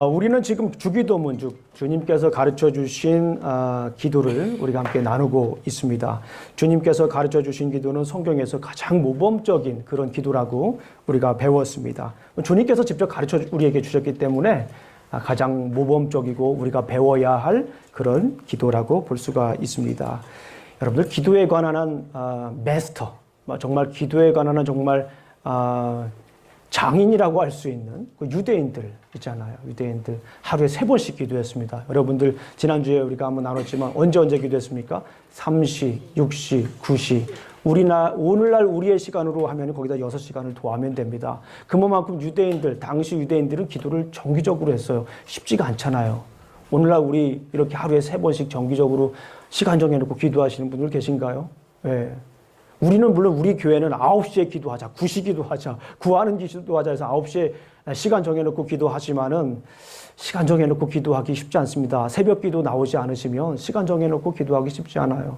우리는 지금 주기도문, 주님께서 가르쳐 주신 기도를 우리가 함께 나누고 있습니다. 주님께서 가르쳐 주신 기도는 성경에서 가장 모범적인 그런 기도라고 우리가 배웠습니다. 주님께서 직접 가르쳐 우리에게 주셨기 때문에 가장 모범적이고 우리가 배워야 할 그런 기도라고 볼 수가 있습니다. 여러분들 기도에 관한 마스터, 정말 기도에 관한 정말 장인이라고 할 수 있는 그 유대인들 있잖아요. 유대인들 하루에 3번씩 기도했습니다. 여러분들 지난주에 우리가 한번 나눴지만 언제 기도했습니까? 3시, 6시, 9시. 오늘날 우리의 시간으로 하면 거기다 6시간을 더하면 됩니다. 그만큼 유대인들, 당시 유대인들은 기도를 정기적으로 했어요. 쉽지가 않잖아요. 오늘날 우리 이렇게 하루에 3번씩 정기적으로 시간 정해놓고 기도하시는 분들 계신가요? 네. 우리는 물론 우리 교회는 9시에 기도하자, 9시 기도하자, 구하는 기도하자 해서 9시에 시간 정해놓고 기도하지만은 시간 정해놓고 기도하기 쉽지 않습니다. 새벽 기도 나오지 않으시면 시간 정해놓고 기도하기 쉽지 않아요.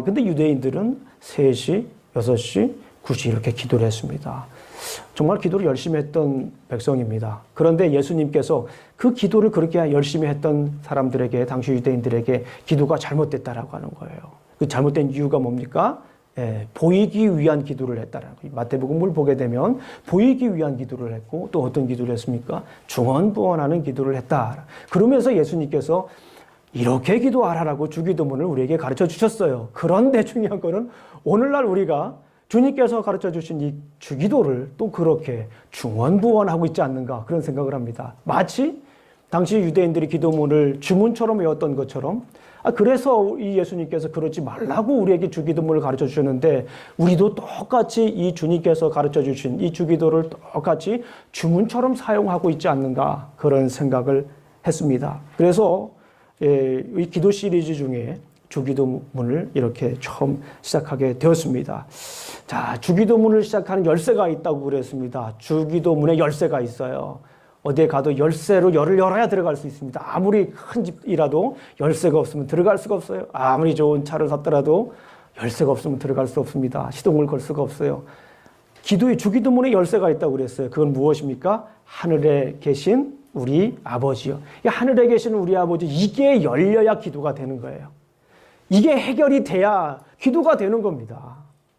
근데 유대인들은 3시, 6시, 9시 이렇게 기도를 했습니다. 정말 기도를 열심히 했던 백성입니다. 그런데 예수님께서 그 기도를 그렇게 열심히 했던 사람들에게, 당시 유대인들에게 기도가 잘못됐다라고 하는 거예요. 그 잘못된 이유가 뭡니까? 보이기 위한 기도를 했다라는 거예요. 마태복음을 보게 되면 보이기 위한 기도를 했고 또 어떤 기도를 했습니까? 중언부언하는 기도를 했다. 그러면서 예수님께서 이렇게 기도하라고 주기도문을 우리에게 가르쳐 주셨어요. 그런데 중요한 거는 오늘날 우리가 주님께서 가르쳐 주신 이 주기도를 또 그렇게 중언부언하고 있지 않는가 그런 생각을 합니다. 마치 당시 유대인들이 기도문을 주문처럼 외웠던 것처럼 그래서 이 예수님께서 그러지 말라고 우리에게 주기도문을 가르쳐 주셨는데 우리도 똑같이 이 주님께서 가르쳐 주신 이 주기도를 똑같이 주문처럼 사용하고 있지 않는가 그런 생각을 했습니다. 그래서 이 기도 시리즈 중에 주기도문을 이렇게 처음 시작하게 되었습니다. 자, 주기도문을 시작하는 열쇠가 있다고 그랬습니다. 주기도문에 열쇠가 있어요. 어디에 가도 열쇠로 열을 열어야 들어갈 수 있습니다. 아무리 큰 집이라도 열쇠가 없으면 들어갈 수가 없어요. 아무리 좋은 차를 샀더라도 열쇠가 없으면 들어갈 수 없습니다. 시동을 걸 수가 없어요. 주기도문에 열쇠가 있다고 그랬어요. 그건 무엇입니까? 하늘에 계신 우리 아버지요. 하늘에 계신 우리 아버지, 이게 열려야 기도가 되는 거예요. 이게 해결이 돼야 기도가 되는 겁니다.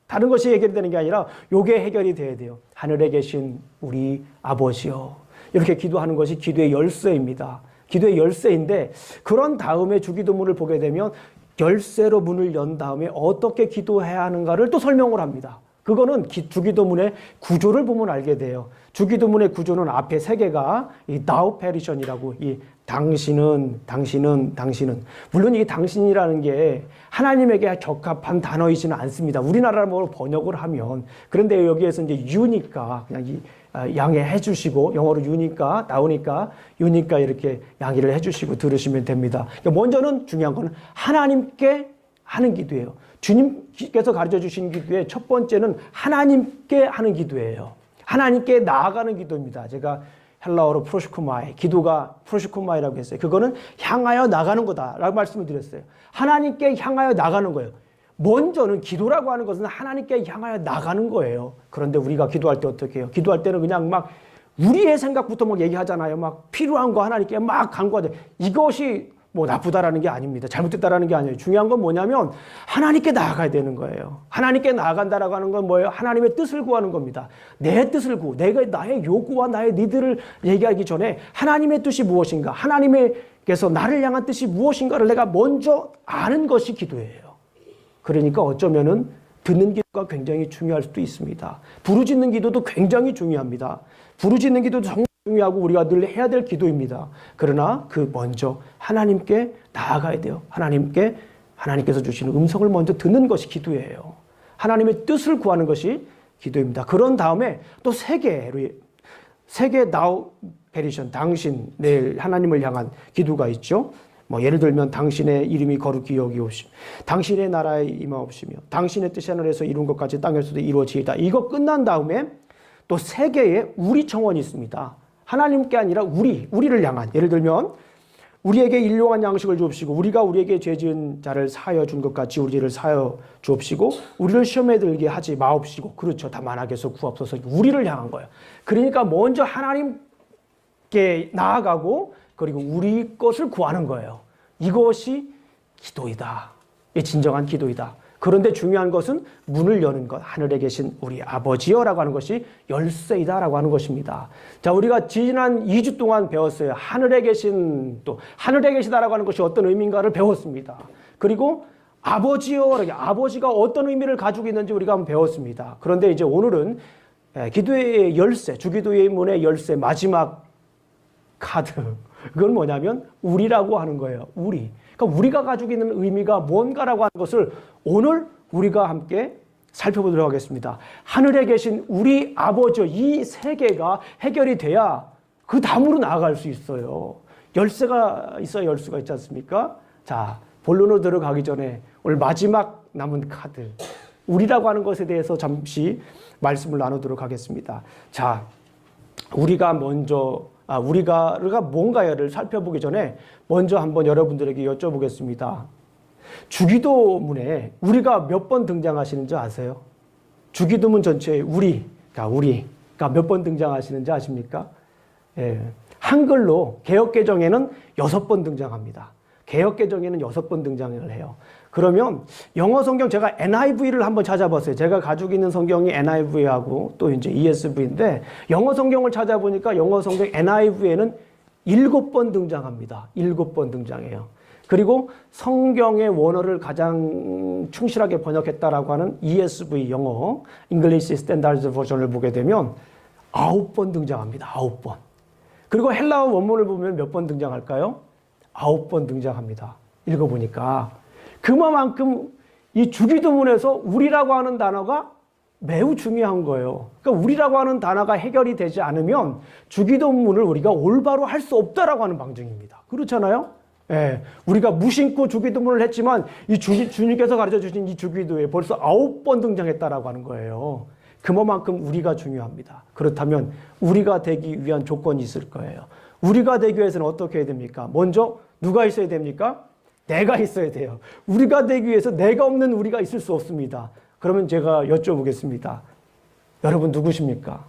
다른 것이 해결되는 게 아니라 이게 해결이 돼야 돼요. 하늘에 계신 우리 아버지요. 이렇게 기도하는 것이 기도의 열쇠입니다. 기도의 열쇠인데 그런 다음에 주기도문을 보게 되면 열쇠로 문을 연 다음에 어떻게 기도해야 하는가를 또 설명을 합니다. 그거는 주기도문의 구조를 보면 알게 돼요. 주기도문의 구조는 앞에 3개가 이 thou perishon이라고 이 당신은 물론 이 당신이라는 게 하나님에게 적합한 단어이지는 않습니다. 우리나라로 번역을 하면 그런데 여기에서 이제 you니까 그냥 이 양해해 주시고 영어로 you니까 나오니까 you니까 이렇게 양해를 해 주시고 들으시면 됩니다. 그러니까 먼저는 중요한 건 하나님께 하는 기도예요. 주님께서 가르쳐 주신 기도의 첫 번째는 하나님께 하는 기도예요. 하나님께 나아가는 기도입니다. 제가 헬라어로 프로시코마이, 기도가 프로시코마이라고 했어요. 그거는 향하여 나가는 거다라고 말씀을 드렸어요. 하나님께 향하여 나가는 거예요. 먼저는 기도라고 하는 것은 하나님께 향하여 나가는 거예요. 그런데 우리가 기도할 때 어떻게 해요? 기도할 때는 그냥 막 우리의 생각부터 막 얘기하잖아요. 막 필요한 거 하나님께 막 간구하죠. 이것이 뭐 나쁘다라는 게 아닙니다. 잘못됐다라는 게 아니에요. 중요한 건 뭐냐면 하나님께 나아가야 되는 거예요. 하나님께 나아간다라고 하는 건 뭐예요? 하나님의 뜻을 구하는 겁니다. 내 뜻을 내가 나의 요구와 나의 니들을 얘기하기 전에 하나님의 뜻이 무엇인가? 하나님께서 나를 향한 뜻이 무엇인가를 내가 먼저 아는 것이 기도예요. 그러니까 어쩌면은 듣는 기도가 굉장히 중요할 수도 있습니다. 부르짖는 기도도 굉장히 중요합니다. 부르짖는 기도도 정말 중요하고 우리가 늘 해야 될 기도입니다. 그러나 그 먼저 하나님께 나아가야 돼요. 하나님께서 주시는 음성을 먼저 듣는 것이 기도예요. 하나님의 뜻을 구하는 것이 기도입니다. 그런 다음에 또 3개 thou perishon, 당신, 내일 하나님을 향한 기도가 있죠. 예를 들면 당신의 이름이 거룩히 여기옵시며 당신의 나라에 임하옵시며 당신의 뜻이 하늘에서 이룬 것 같이 땅에서도 이루어지이다. 이거 끝난 다음에 또 3개의 우리 청원이 있습니다. 하나님께 아니라 우리를 향한, 예를 들면 우리에게 일용한 양식을 주옵시고 우리가 우리에게 죄 지은 자를 사하여 준 것 같이 우리를 사하여 주옵시고 우리를 시험에 들게 하지 마옵시고, 그렇죠, 다만 악에서 구하옵소서. 우리를 향한 거예요. 그러니까 먼저 하나님 하나님께 나아가고 그리고 우리 것을 구하는 거예요. 이것이 기도이다. 이 진정한 기도이다. 그런데 중요한 것은 문을 여는 것, 하늘에 계신 우리 아버지여라고 하는 것이 열쇠이다라고 하는 것입니다. 자, 우리가 지난 2주 동안 배웠어요. 하늘에 계신, 또 하늘에 계시다라고 하는 것이 어떤 의미인가를 배웠습니다. 그리고 아버지여, 아버지가 어떤 의미를 가지고 있는지 우리가 한번 배웠습니다. 그런데 이제 오늘은 기도의 열쇠, 주기도의 문의 열쇠 마지막 카드. 그건 뭐냐면 우리라고 하는 거예요. 우리. 그러니까 우리가 가지고 있는 의미가 뭔가라고 하는 것을 오늘 우리가 함께 살펴보도록 하겠습니다. 하늘에 계신 우리 아버지, 이 세 개가 해결이 돼야 그 다음으로 나아갈 수 있어요. 열쇠가 있어야 열 수가 있지 않습니까? 자, 본론으로 들어가기 전에 오늘 마지막 남은 카드, 우리라고 하는 것에 대해서 잠시 말씀을 나누도록 하겠습니다. 자, 우리가 뭔가를 살펴보기 전에 먼저 한번 여러분들에게 여쭤보겠습니다. 주기도문에 우리가 몇 번 등장하시는지 아세요? 주기도문 전체에 우리가 몇 번 등장하시는지 아십니까? 예, 한글로 개역개정에는 6번 등장합니다. 개역개정에는 6번 등장을 해요. 그러면 영어 성경 제가 NIV를 한번 찾아봤어요. 제가 가지고 있는 성경이 NIV하고 또 이제 ESV인데 영어 성경을 찾아보니까 영어 성경 NIV에는 7번 등장합니다. 7번 등장해요. 그리고 성경의 원어를 가장 충실하게 번역했다라고 하는 ESV 영어, English Standard Version을 보게 되면 9번 등장합니다. 9번. 그리고 헬라어 원문을 보면 몇 번 등장할까요? 9번 등장합니다. 읽어보니까. 그만큼 이 주기도문에서 우리라고 하는 단어가 매우 중요한 거예요. 그러니까 우리라고 하는 단어가 해결이 되지 않으면 주기도문을 우리가 올바로 할 수 없다라고 하는 방증입니다. 그렇잖아요? 예, 우리가 무심코 주기도문을 했지만 이 주님께서 가르쳐 주신 이 주기도에 벌써 9번 등장했다라고 하는 거예요. 그만큼 우리가 중요합니다. 그렇다면 우리가 되기 위한 조건이 있을 거예요. 우리가 되기 위해서는 어떻게 해야 됩니까? 먼저 누가 있어야 됩니까? 내가 있어야 돼요. 우리가 되기 위해서 내가 없는 우리가 있을 수 없습니다. 그러면 제가 여쭤보겠습니다. 여러분 누구십니까?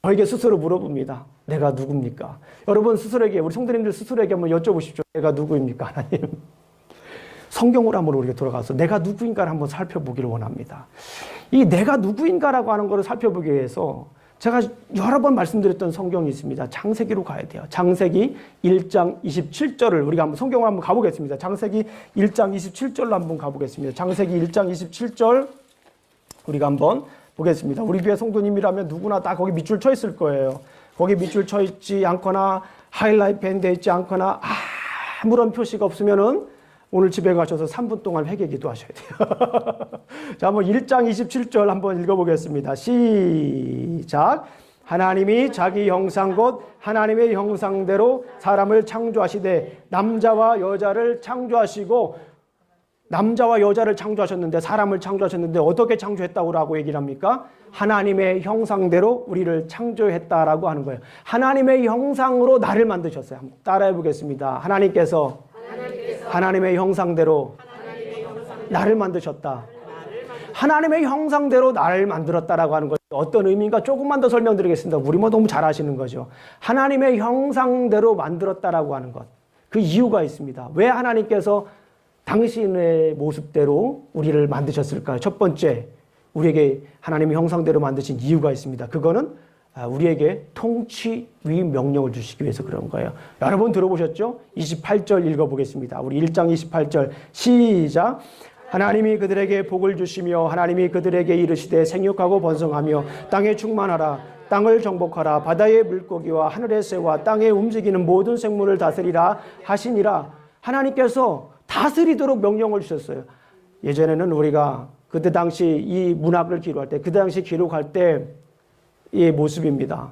저에게 스스로 물어봅니다. 내가 누굽니까? 여러분 스스로에게, 우리 성도님들 스스로에게 한번 여쭤보십시오. 내가 누구입니까? 하나님. 성경으로 한번 우리가 돌아가서 내가 누구인가를 한번 살펴보기를 원합니다. 이 내가 누구인가라고 하는 것을 살펴보기 위해서 제가 여러 번 말씀드렸던 성경이 있습니다. 창세기로 가야 돼요. 창세기 1장 27절을 우리가 한번 성경을 한번 가보겠습니다. 창세기 1장 27절로 한번 가보겠습니다. 창세기 1장 27절 우리가 한번 보겠습니다. 우리 교회 성도님이라면 누구나 다 거기 밑줄 쳐 있을 거예요. 거기 밑줄 쳐 있지 않거나 하이라이트 밴드에 있지 않거나 아무런 표시가 없으면은 오늘 집에 가셔서 3분 동안 회개 기도하셔야 돼요. 자, 한번 1장 27절 한번 읽어보겠습니다. 시작. 하나님이 자기 형상 곧 하나님의 형상대로 사람을 창조하시되 남자와 여자를 창조하셨는데 사람을 창조하셨는데 어떻게 창조했다고 얘기를 합니까? 하나님의 형상대로 우리를 창조했다라고 하는 거예요. 하나님의 형상으로 나를 만드셨어요. 한번 따라해 보겠습니다. 하나님께서 하나님의 형상대로 나를 만드셨다. 하나님의 형상대로 나를 만들었다라고 하는 것 어떤 의미인가 조금만 더 설명드리겠습니다. 우리 뭐 너무 잘 아시는 거죠. 하나님의 형상대로 만들었다라고 하는 것. 그 이유가 있습니다. 왜 하나님께서 당신의 모습대로 우리를 만드셨을까요? 첫 번째, 우리에게 하나님의 형상대로 만드신 이유가 있습니다. 그거는 우리에게 통치 위임 명령을 주시기 위해서 그런 거예요. 여러분 들어보셨죠? 28절 읽어보겠습니다. 우리 1장 28절 시작. 하나님이 그들에게 복을 주시며 하나님이 그들에게 이르시되 생육하고 번성하며 땅에 충만하라. 땅을 정복하라. 바다의 물고기와 하늘의 새와 땅에 움직이는 모든 생물을 다스리라 하시니라. 하나님께서 다스리도록 명령을 주셨어요. 예전에는 우리가 그때 당시 이 문학을 기록할 때, 그때 당시 기록할 때 이 모습입니다.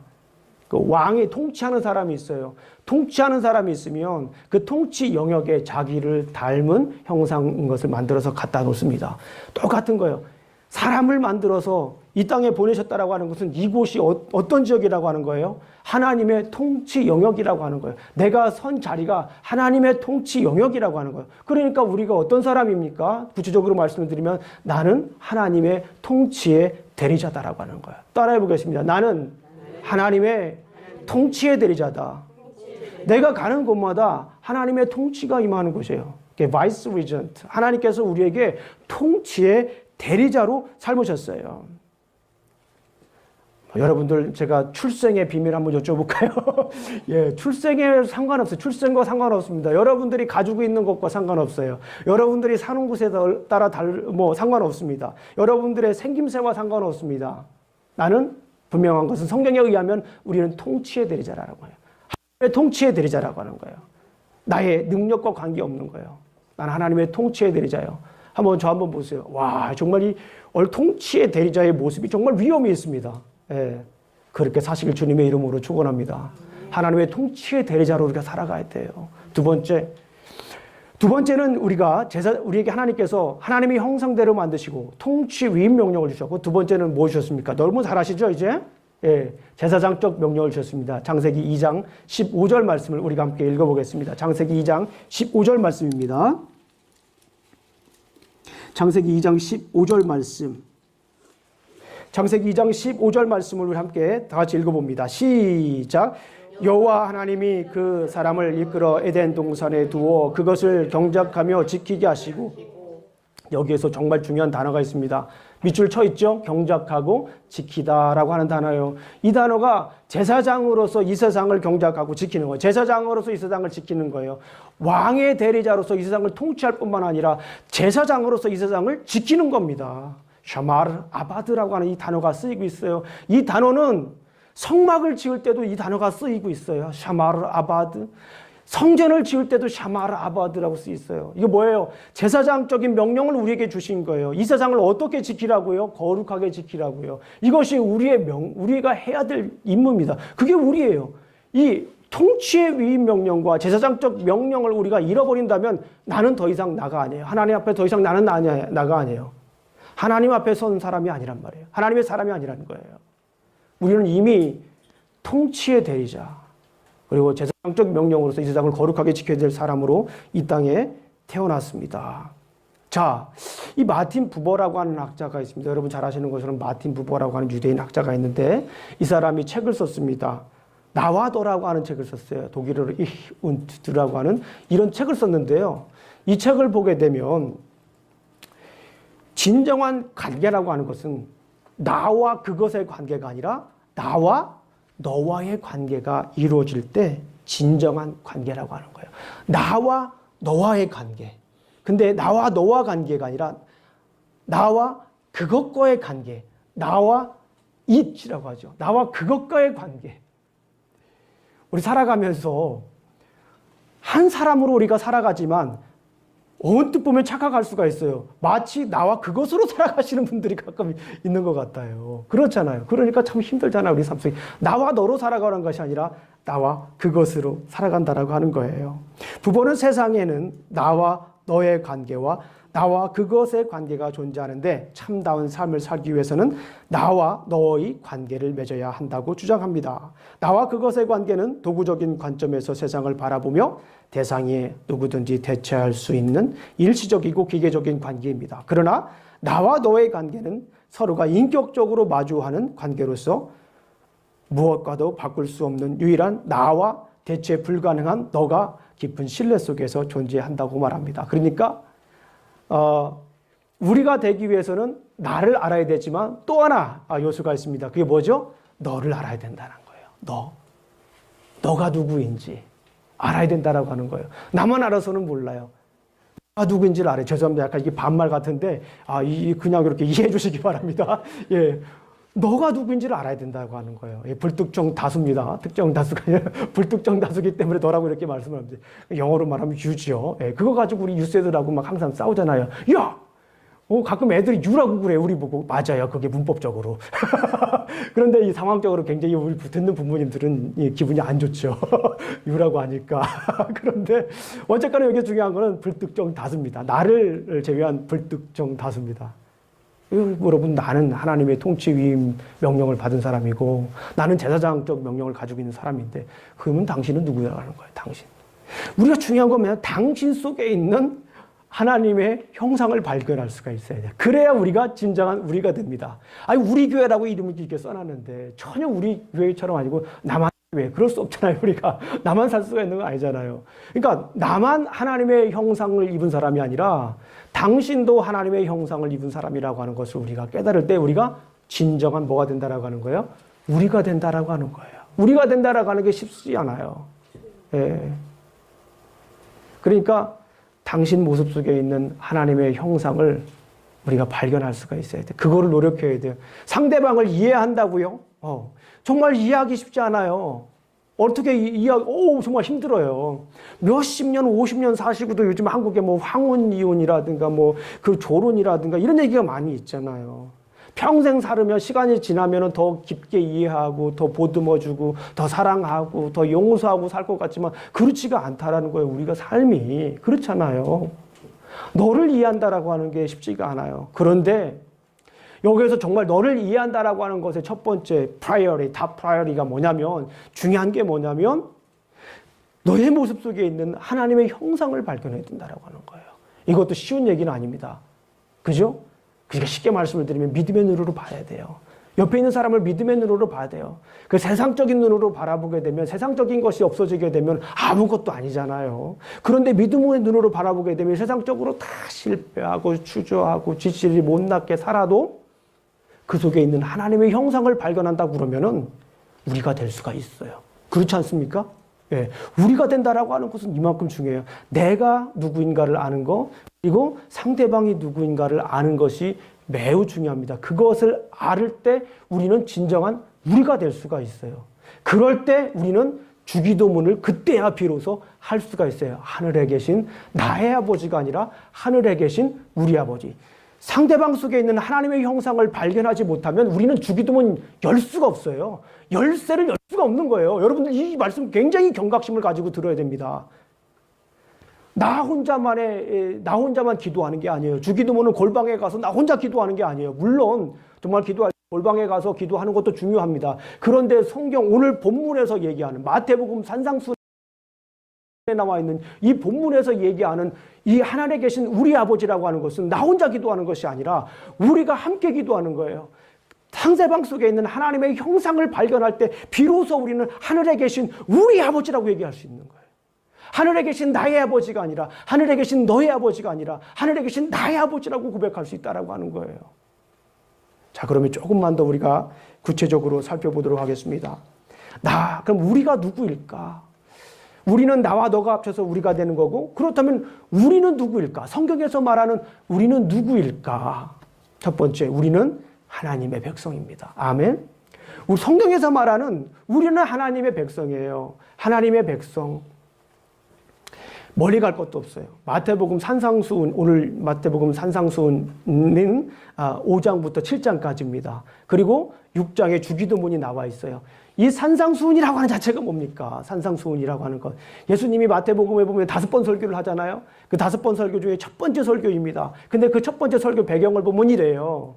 그 왕이 통치하는 사람이 있어요. 통치하는 사람이 있으면 그 통치 영역에 자기를 닮은 형상인 것을 만들어서 갖다 놓습니다. 똑같은 거예요. 사람을 만들어서 이 땅에 보내셨다라고 하는 것은 이곳이 어떤 지역이라고 하는 거예요? 하나님의 통치 영역이라고 하는 거예요. 내가 선 자리가 하나님의 통치 영역이라고 하는 거예요. 그러니까 우리가 어떤 사람입니까? 구체적으로 말씀을 드리면 나는 하나님의 통치의 대리자다라고 하는 거예요. 따라해 보겠습니다. 나는 하나님의 통치의 대리자다. 내가 가는 곳마다 하나님의 통치가 임하는 곳이에요. 바이스 리전트. 하나님께서 우리에게 통치의 대리자로 삶으셨어요. 여러분들 제가 출생의 비밀 한번 여쭤볼까요? 예, 출생에 상관없어요. 출생과 상관없습니다. 여러분들이 가지고 있는 것과 상관없어요. 여러분들이 사는 곳에 따라 상관없습니다. 여러분들의 생김새와 상관없습니다. 나는 분명한 것은 성경에 의하면 우리는 통치의 대리자라는 거예요. 하나님의 통치의 대리자라고 하는 거예요. 나의 능력과 관계없는 거예요. 나는 하나님의 통치의 대리자예요. 저 한번 보세요. 와, 정말 이 통치의 대리자의 모습이 정말 위험이 있습니다. 예, 그렇게 사시길 주님의 이름으로 축원합니다. 하나님의 통치의 대리자로 우리가 살아가야 돼요. 두 번째는 우리에게 하나님께서 하나님의 형상대로 만드시고 통치 위임 명령을 주셨고, 두 번째는 무엇이었습니까? 너무 잘 아시죠, 이제? 예, 제사장적 명령을 주셨습니다. 창세기 2장 15절 말씀을 우리가 함께 읽어보겠습니다. 창세기 2장 15절 말씀입니다. 창세기 2장 15절 말씀. 창세기 2장 15절 말씀을 우리 함께 다 같이 읽어봅니다. 시작. 여호와 하나님이 그 사람을 이끌어 에덴 동산에 두어 그것을 경작하며 지키게 하시고, 여기에서 정말 중요한 단어가 있습니다. 밑줄 쳐 있죠? 경작하고 지키다라고 하는 단어예요. 이 단어가 제사장으로서 이 세상을 경작하고 지키는 거예요. 제사장으로서 이 세상을 지키는 거예요. 왕의 대리자로서 이 세상을 통치할 뿐만 아니라 제사장으로서 이 세상을 지키는 겁니다. 샤마르 아바드라고 하는 이 단어가 쓰이고 있어요. 이 단어는 성막을 지을 때도 이 단어가 쓰이고 있어요. 샤마르 아바드. 성전을 지을 때도 샤마르 아바드라고 쓰여 있어요. 이게 뭐예요? 제사장적인 명령을 우리에게 주신 거예요. 이 세상을 어떻게 지키라고요? 거룩하게 지키라고요. 이것이 우리가 해야 될 임무입니다. 그게 우리예요. 이 통치의 위임 명령과 제사장적 명령을 우리가 잃어버린다면 나는 더 이상 나가 아니에요. 하나님 앞에 더 이상 나는 나가 아니에요. 하나님 앞에 선 사람이 아니란 말이에요. 하나님의 사람이 아니라는 거예요. 우리는 이미 통치의 대리자, 그리고 제사장적 명령으로서 이 세상을 거룩하게 지켜야 될 사람으로 이 땅에 태어났습니다. 자, 이 마틴 부버라고 하는 학자가 있습니다. 여러분 잘 아시는 것처럼 마틴 부버라고 하는 유대인 학자가 있는데, 이 사람이 책을 썼습니다. 나와 너라고 하는 책을 썼어요. 독일어로 Ich und Du라고 하는 이런 책을 썼는데요. 이 책을 보게 되면 진정한 관계라고 하는 것은 나와 그것의 관계가 아니라 나와 너와의 관계가 이루어질 때 진정한 관계라고 하는 거예요. 나와 너와의 관계. 근데 나와 너와 관계가 아니라 나와 그것과의 관계. 나와 it이라고 하죠. 나와 그것과의 관계. 우리 살아가면서 한 사람으로 우리가 살아가지만 언뜻 보면 착각할 수가 있어요. 마치 나와 그것으로 살아가시는 분들이 가끔 있는 것 같아요. 그렇잖아요. 그러니까 참 힘들잖아요. 우리 삶 속에. 나와 너로 살아가는 것이 아니라 나와 그것으로 살아간다라고 하는 거예요. 부부는 세상에는 나와 너의 관계와 나와 그것의 관계가 존재하는데, 참다운 삶을 살기 위해서는 나와 너의 관계를 맺어야 한다고 주장합니다. 나와 그것의 관계는 도구적인 관점에서 세상을 바라보며 대상이 누구든지 대체할 수 있는 일시적이고 기계적인 관계입니다. 그러나 나와 너의 관계는 서로가 인격적으로 마주하는 관계로서 무엇과도 바꿀 수 없는 유일한 나와 대체 불가능한 너가 깊은 신뢰 속에서 존재한다고 말합니다. 그러니까 우리가 되기 위해서는 나를 알아야 되지만 또 하나 요소가 있습니다. 그게 뭐죠? 너를 알아야 된다는 거예요. 너가 누구인지 알아야 된다라고 하는 거예요. 나만 알아서는 몰라요. 너가 누구인지를 알아요. 죄송합니다. 약간 이게 반말 같은데 그냥 이렇게 이해해 주시기 바랍니다. 예. 너가 누구인지를 알아야 된다고 하는 거예요. 예, 불특정 다수입니다. 특정 다수가 아니라 불특정 다수기 때문에 너라고 이렇게 말씀을 합니다. 영어로 말하면 you죠. 예, 그거 가지고 우리 유스 애들하고 막 항상 싸우잖아요. 야! 가끔 애들이 you라고 그래, 우리 보고. 맞아요. 그게 문법적으로. 그런데 이 상황적으로 굉장히 우리 듣는 부모님들은 기분이 안 좋죠. you라고 하니까. 그런데 어쨌거나 여기 중요한 거는 불특정 다수입니다. 나를 제외한 불특정 다수입니다. 여러분, 나는 하나님의 통치 위임 명령을 받은 사람이고 나는 제사장적 명령을 가지고 있는 사람인데, 그러면 당신은 누구라고 하는 거예요? 당신. 우리가 중요한 건 뭐냐? 당신 속에 있는 하나님의 형상을 발견할 수가 있어야 돼요. 그래야 우리가 진정한 우리가 됩니다. 우리 교회라고 이름을 이렇게 써놨는데 전혀 우리 교회처럼 아니고 나만 왜? 그럴 수 없잖아요. 우리가 나만 살 수가 있는 건 아니잖아요. 그러니까 나만 하나님의 형상을 입은 사람이 아니라 당신도 하나님의 형상을 입은 사람이라고 하는 것을 우리가 깨달을 때 우리가 진정한 뭐가 된다라고 하는 거예요? 우리가 된다라고 하는 거예요. 우리가 된다라고 하는 게 쉽지 않아요. 예. 그러니까 당신 모습 속에 있는 하나님의 형상을 우리가 발견할 수가 있어야 돼. 그거를 노력해야 돼요. 상대방을 이해한다고요? 정말 이해하기 쉽지 않아요. 어떻게 정말 힘들어요. 몇십 년, 50년 사시고도 요즘 한국에 뭐 황혼 이혼이라든가 뭐 그 조론이라든가 이런 얘기가 많이 있잖아요. 평생 살으면 시간이 지나면 더 깊게 이해하고 더 보듬어주고 더 사랑하고 더 용서하고 살 것 같지만 그렇지가 않다라는 거예요. 우리가 삶이 그렇잖아요. 너를 이해한다라고 하는 게 쉽지가 않아요. 그런데 여기에서 정말 너를 이해한다라고 하는 것의 첫 번째 프라이어리, 탑 프라이어리가 뭐냐면 중요한 게 뭐냐면 너의 모습 속에 있는 하나님의 형상을 발견해야 된다라고 하는 거예요. 이것도 쉬운 얘기는 아닙니다. 그죠? 그러니까 쉽게 말씀을 드리면 믿음의 눈으로 봐야 돼요. 옆에 있는 사람을 믿음의 눈으로 봐야 돼요. 그 세상적인 눈으로 바라보게 되면 세상적인 것이 없어지게 되면 아무것도 아니잖아요. 그런데 믿음의 눈으로 바라보게 되면 세상적으로 다 실패하고 주저하고 지질이 못났게 살아도 그 속에 있는 하나님의 형상을 발견한다고 그러면은 우리가 될 수가 있어요. 그렇지 않습니까? 예. 우리가 된다라고 하는 것은 이만큼 중요해요. 내가 누구인가를 아는 거, 그리고 상대방이 누구인가를 아는 것이 매우 중요합니다. 그것을 알 때 우리는 진정한 우리가 될 수가 있어요. 그럴 때 우리는 주기도문을 그때야 비로소 할 수가 있어요. 하늘에 계신 나의 아버지가 아니라 하늘에 계신 우리 아버지. 상대방 속에 있는 하나님의 형상을 발견하지 못하면 우리는 주기도문 열 수가 없어요. 열쇠를 열 수가 없는 거예요. 여러분들 이 말씀 굉장히 경각심을 가지고 들어야 됩니다. 나 혼자만 기도하는 게 아니에요. 주기도문은 골방에 가서 나 혼자 기도하는 게 아니에요. 물론 정말 기도할 골방에 가서 기도하는 것도 중요합니다. 그런데 성경 오늘 본문에서 얘기하는 마태복음 산상수훈에 나와 있는 이 본문에서 얘기하는 이 하늘에 계신 우리 아버지라고 하는 것은 나 혼자 기도하는 것이 아니라 우리가 함께 기도하는 거예요. 상대방 속에 있는 하나님의 형상을 발견할 때 비로소 우리는 하늘에 계신 우리 아버지라고 얘기할 수 있는 거예요. 하늘에 계신 나의 아버지가 아니라 하늘에 계신 너의 아버지가 아니라 하늘에 계신 나의 아버지라고 고백할 수 있다라고 하는 거예요. 자, 그러면 조금만 더 우리가 구체적으로 살펴보도록 하겠습니다. 그럼 우리가 누구일까? 우리는 나와 너가 합쳐서 우리가 되는 거고, 그렇다면 우리는 누구일까? 성경에서 말하는 우리는 누구일까? 첫 번째, 우리는 하나님의 백성입니다. 아멘. 우리 성경에서 말하는 우리는 하나님의 백성이에요. 하나님의 백성. 멀리 갈 것도 없어요. 마태복음 산상수훈, 오늘 마태복음 산상수훈은 5장부터 7장까지입니다. 그리고 6장에 주기도문이 나와 있어요. 이 산상수훈이라고 하는 자체가 뭡니까? 산상수훈이라고 하는 것. 예수님이 마태복음에 보면 5번 설교를 하잖아요. 그 5번 설교 중에 첫 번째 설교입니다. 근데 그 첫 번째 설교 배경을 보면 이래요.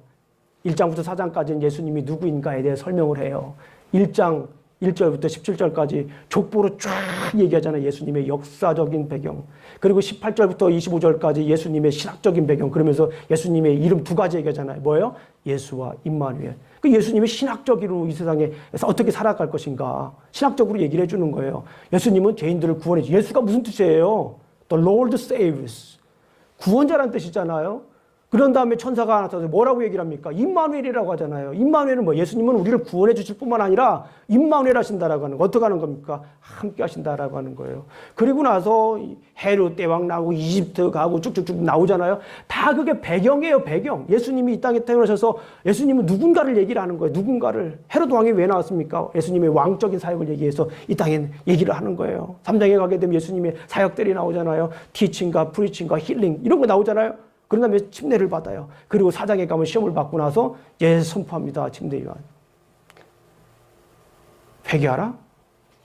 1장부터 4장까지는 예수님이 누구인가에 대해 설명을 해요. 1장 1절부터 17절까지 족보로 쫙 얘기하잖아요. 예수님의 역사적인 배경. 그리고 18절부터 25절까지 예수님의 신학적인 배경. 그러면서 예수님의 이름 2가지 얘기하잖아요. 뭐예요? 예수와 임마누엘. 그 예수님이 신학적으로 이 세상에서 어떻게 살아갈 것인가. 신학적으로 얘기를 해주는 거예요. 예수님은 죄인들을 구원해 주. 예수가 무슨 뜻이에요? The Lord saves. 구원자라는 뜻이잖아요. 그런 다음에 천사가 나타나서 뭐라고 얘기를 합니까? 임마누엘이라고 하잖아요. 임마누엘은 뭐 예수님은 우리를 구원해 주실 뿐만 아니라 임마누엘 하신다라고 하는 거. 어떻게 하는 겁니까? 함께 하신다라고 하는 거예요. 그리고 나서 헤롯 대왕 나오고 이집트 가고 쭉쭉쭉 나오잖아요. 다 그게 배경이에요. 배경. 예수님이 이 땅에 태어나셔서 예수님은 누군가를 얘기를 하는 거예요. 누군가를. 헤롯 왕이 왜 나왔습니까? 예수님의 왕적인 사역을 얘기해서 이 땅에 얘기를 하는 거예요. 3장에 가게 되면 예수님의 사역들이 나오잖아요. 티칭과 프리칭과 힐링 이런 거 나오잖아요. 그런 다음에 침례를 받아요. 그리고 4장에 가면 시험을 받고 나서 선포합니다. 침례 요한. 회개하라.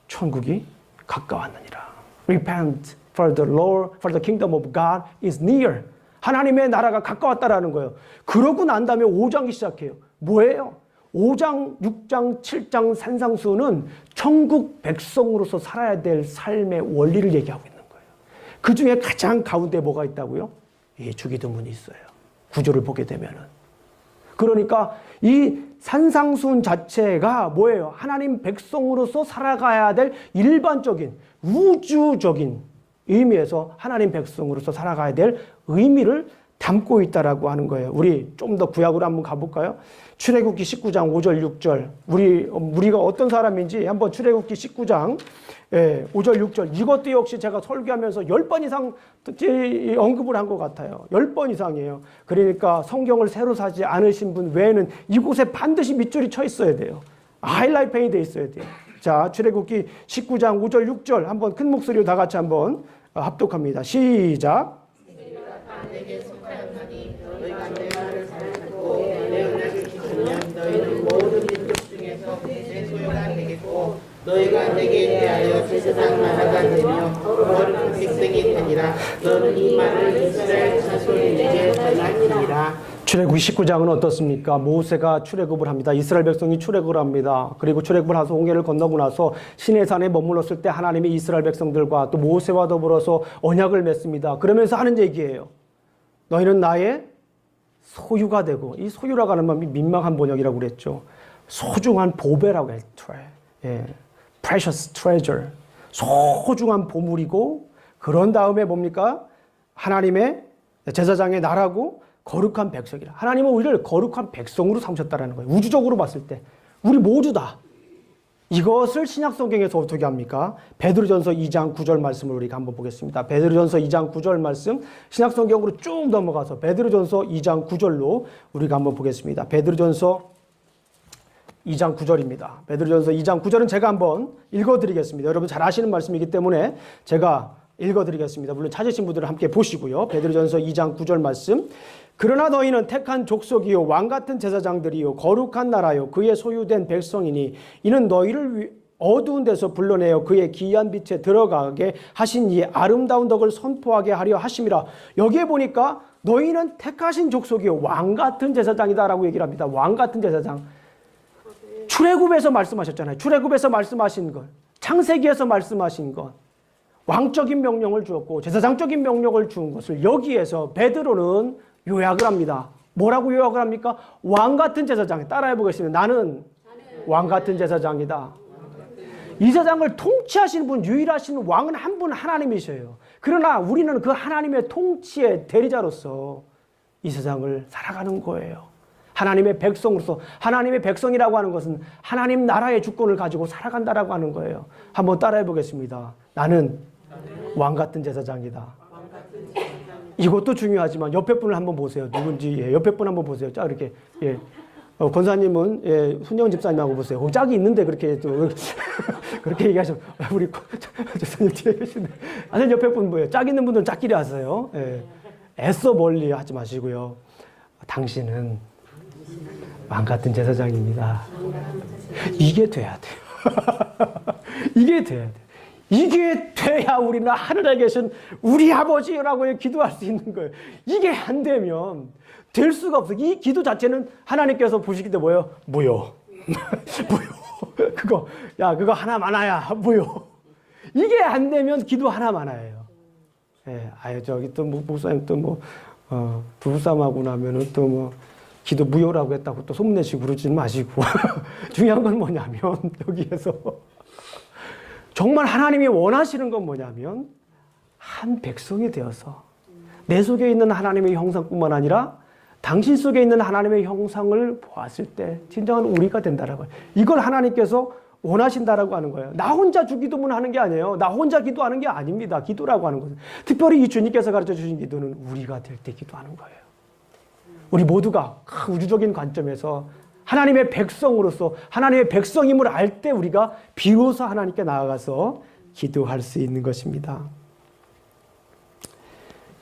천국이 가까웠느니라. Repent for the kingdom of God is near. 하나님의 나라가 가까웠다라는 거예요. 그러고 난 다음에 5장이 시작해요. 뭐예요? 5장, 6장, 7장 산상수훈은 천국 백성으로서 살아야 될 삶의 원리를 얘기하고 있는 거예요. 그 중에 가장 가운데 뭐가 있다고요? 예, 주기도문이 있어요. 구조를 보게 되면은. 그러니까 이 산상수훈 자체가 뭐예요? 하나님 백성으로서 살아가야 될 일반적인 우주적인 의미에서 하나님 백성으로서 살아가야 될 의미를 담고 있다라고 하는 거예요. 우리 좀 더 구약으로 한번 가볼까요? 출애굽기 19장 5절 6절 우리가 어떤 사람인지 한번 출애굽기 19장 5절 6절 이것도 역시 제가 설교하면서 10번 이상 언급을 한 것 같아요. 10번 이상이에요. 그러니까 성경을 새로 사지 않으신 분 외에는 이곳에 반드시 밑줄이 쳐 있어야 돼요. 하이라이트이 돼 있어야 돼요. 자, 출애굽기 19장 5절 6절 한번 큰 목소리로 다 같이 한번 합독합니다. 시작. 내게 속하였나니 너희가 내 말을 잘 듣고 내 언약을 지키면 너희는 모든 민족 중에서 내 소유가 되겠고 너희가 내게 대하여 제사장 나라가 되며 거룩한 백성이 되니라. 너는 이 말을 이스라엘 자손에게 전하리라. 출애굽 19장은 어떻습니까? 모세가 출애굽을 합니다. 이스라엘 백성이 출애굽을 합니다. 그리고 출애굽을 해서 홍해를 건너고 나서 시내산에 머물렀을 때 하나님이 이스라엘 백성들과 또 모세와 더불어서 언약을 맺습니다. 그러면서 하는 얘기예요. 너희는 나의 소유가 되고, 이 소유라고 하는 말이 민망한 번역이라고 그랬죠. 소중한 보배라고 했죠. Precious treasure. 소중한 보물이고, 그런 다음에 뭡니까? 하나님의 제사장의 나라고 거룩한 백성이라. 하나님은 우리를 거룩한 백성으로 삼으셨다는 거예요. 우주적으로 봤을 때. 우리 모두 다. 이것을 신약성경에서 어떻게 합니까? 베드로전서 2장 9절 말씀을 우리가 한번 보겠습니다. 베드로전서 2장 9절 말씀 신약성경으로 쭉 넘어가서 베드로전서 2장 9절로 우리가 한번 보겠습니다. 베드로전서 2장 9절입니다. 베드로전서 2장 9절은 제가 한번 읽어드리겠습니다. 여러분 잘 아시는 말씀이기 때문에 제가 읽어드리겠습니다. 물론 찾으신 분들은 함께 보시고요. 베드로전서 2장 9절 말씀. 그러나 너희는 택한 족속이요 왕같은 제사장들이요 거룩한 나라요 그의 소유된 백성이니 이는 너희를 어두운 데서 불러내어 그의 기이한 빛에 들어가게 하신 이 아름다운 덕을 선포하게 하려 하심이라. 여기에 보니까 너희는 택하신 족속이요 왕같은 제사장이다라고 얘기를 합니다. 왕같은 제사장. 출애굽에서 말씀하셨잖아요. 출애굽에서 말씀하신 것, 창세기에서 말씀하신 것, 왕적인 명령을 주었고 제사장적인 명령을 준 것을 여기에서 베드로는 요약을 합니다. 뭐라고 요약을 합니까? 왕같은 제사장. 따라해 보겠습니다. 나는 왕같은 제사장이다. 이 세상을 통치하시는 분, 유일하신 왕은 한 분 하나님이셔요. 그러나 우리는 그 하나님의 통치의 대리자로서 이 세상을 살아가는 거예요. 하나님의 백성으로서. 하나님의 백성이라고 하는 것은 하나님 나라의 주권을 가지고 살아간다라고 하는 거예요. 한번 따라해 보겠습니다. 나는 왕같은 제사장이다. 이것도 중요하지만 옆에 분을 한번 보세요. 누군지. 옆에 분 한번 보세요. 자, 이렇게. 권사님은 훈영 집사님하고 보세요. 짝이 있는데 그렇게 또 그렇게 얘기하시면 우리 집사님 뒤에 계신데. 아니 옆에 분 뭐예요? 짝 있는 분들은 짝끼리 하세요. 애써 멀리 하지 마시고요. 당신은 왕 같은 제사장입니다. 이게 돼야 돼요. 이게 돼야 돼요. 이게 돼야 우리는 하늘에 계신 우리 아버지라고 기도할 수 있는 거예요. 이게 안 되면 될 수가 없어요. 이 기도 자체는 하나님께서 보시기 때 뭐예요? 무효. 무효. 그거 하나 많아야 무효. 이게 안 되면 기도 하나 많아요. 저기 또 목사님 또 부부싸움하고 나면은 또 기도 무효라고 했다고 또 소문내시고 그러지 마시고. 중요한 건 뭐냐면 여기에서 정말 하나님이 원하시는 건 뭐냐면 한 백성이 되어서 내 속에 있는 하나님의 형상뿐만 아니라 당신 속에 있는 하나님의 형상을 보았을 때 진정한 우리가 된다라고 해요. 이걸 하나님께서 원하신다라고 하는 거예요. 나 혼자 주기도문 하는 게 아니에요. 나 혼자 기도하는 게 아닙니다. 기도라고 하는 것은. 특별히 이 주님께서 가르쳐 주신 기도는 우리가 될 때 기도하는 거예요. 우리 모두가 우주적인 관점에서 하나님의 백성으로서 하나님의 백성임을 알 때 우리가 비로소 하나님께 나아가서 기도할 수 있는 것입니다.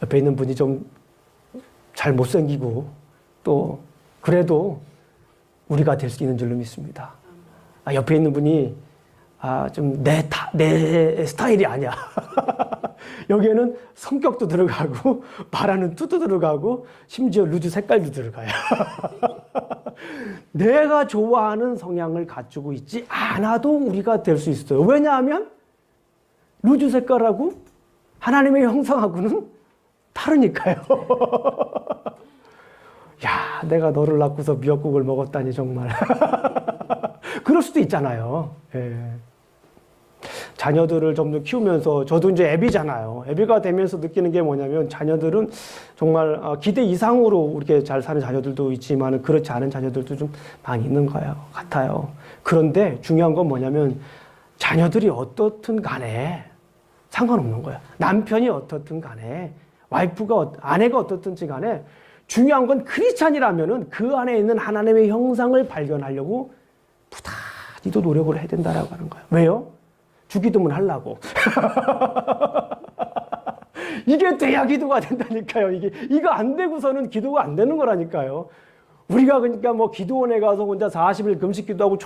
옆에 있는 분이 좀 잘 못생기고 또 그래도 우리가 될 수 있는 줄로 믿습니다. 옆에 있는 분이 좀 내 스타일이 아니야. 여기에는 성격도 들어가고 말하는 뜻도 들어가고 심지어 루즈 색깔도 들어가요. 내가 좋아하는 성향을 갖추고 있지 않아도 우리가 될 수 있어요. 왜냐하면 루즈 색깔하고 하나님의 형상하고는 다르니까요. 야, 내가 너를 낳고서 미역국을 먹었다니 정말. 그럴 수도 있잖아요. 예. 자녀들을 좀 더 키우면서 저도 이제 애비잖아요. 애비가 되면서 느끼는 게 뭐냐면 자녀들은 정말 기대 이상으로 이렇게 잘 사는 자녀들도 있지만 그렇지 않은 자녀들도 좀 많이 있는 거예요. 같아요. 그런데 중요한 건 뭐냐면 자녀들이 어떻든 간에 상관없는 거야. 남편이 어떻든 간에 와이프가 아내가 어떻든지 간에 중요한 건 크리스찬이라면은 그 안에 있는 하나님의 형상을 발견하려고 부단히도 노력을 해야 된다라고 하는 거예요. 왜요? 주기도문 하려고. 이게 돼야 기도가 된다니까요. 이거 안 되고서는 기도가 안 되는 거라니까요. 우리가 그러니까 뭐 기도원에 가서 혼자 40일 금식 기도하고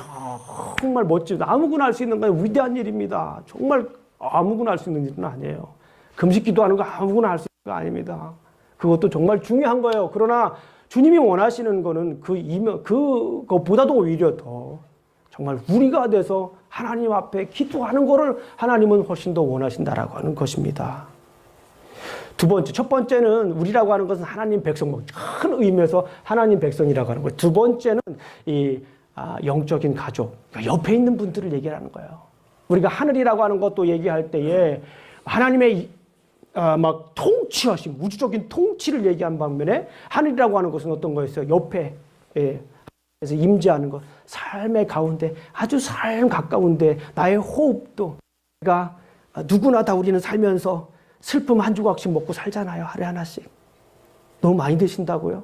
정말 멋지고 아무거나 할 수 있는 건 위대한 일입니다. 정말 아무거나 할 수 있는 일은 아니에요. 금식 기도하는 거 아무거나 할 수 있는 거 아닙니다. 그것도 정말 중요한 거예요. 그러나 주님이 원하시는 거는 그거보다도 오히려 더 정말 우리가 돼서 하나님 앞에 기도하는 거를 하나님은 훨씬 더 원하신다라고 하는 것입니다. 두 번째, 첫 번째는 우리라고 하는 것은 하나님 백성, 큰 의미에서 하나님 백성이라고 하는 거예요. 두 번째는 영적인 가족, 그러니까 옆에 있는 분들을 얘기하는 거예요. 우리가 하늘이라고 하는 것도 얘기할 때에 하나님의 막 통치하심, 우주적인 통치를 얘기한 반면에 하늘이라고 하는 것은 어떤 거였어요? 옆에, 그래서 임재하는 것, 삶의 가운데, 아주 삶 가까운데 나의 호흡도, 그러니까 누구나 다 우리는 살면서 슬픔 한 조각씩 먹고 살잖아요. 하루에 하나씩. 너무 많이 드신다고요?